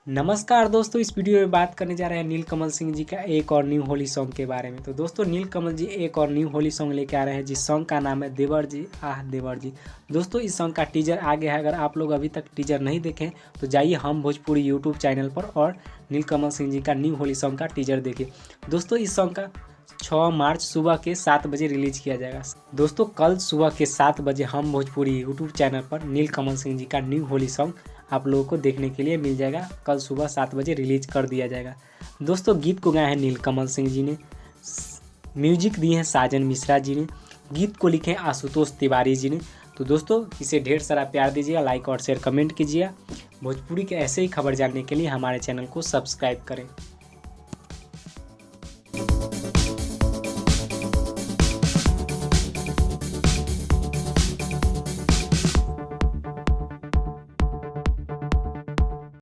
नमस्कार दोस्तों, इस वीडियो में बात करने जा रहे हैं नीलकमल सिंह जी का एक और न्यू होली सॉन्ग के बारे में। तो दोस्तों नीलकमल जी एक और न्यू होली सॉन्ग लेके आ रहे हैं जिस सॉन्ग का नाम है देवर जी आह देवर जी। दोस्तों इस सॉन्ग का टीजर आ गया है। अगर आप लोग अभी तक टीजर नहीं देखें तो जाइए हम भोजपुरी यूट्यूब चैनल पर और नीलकमल सिंह जी का न्यू होली सॉन्ग का टीजर देखिए। दोस्तों इस सॉन्ग का 6 मार्च सुबह के 7 बजे रिलीज किया जाएगा। दोस्तों कल सुबह के 7 बजे हम भोजपुरी यूट्यूब चैनल पर नीलकमल सिंह जी का न्यू होली सॉन्ग आप लोगों को देखने के लिए मिल जाएगा। कल सुबह 7 बजे रिलीज कर दिया जाएगा। दोस्तों गीत को गाए हैं नीलकमल सिंह जी ने, म्यूजिक दिए हैं साजन मिश्रा जी ने, गीत को लिखे हैं आशुतोष तिवारी जी ने। तो दोस्तों इसे ढेर सारा प्यार दीजिएगा, लाइक और शेयर कमेंट कीजिएगा। भोजपुरी के ऐसे ही खबर जानने के लिए हमारे चैनल को सब्सक्राइब करें।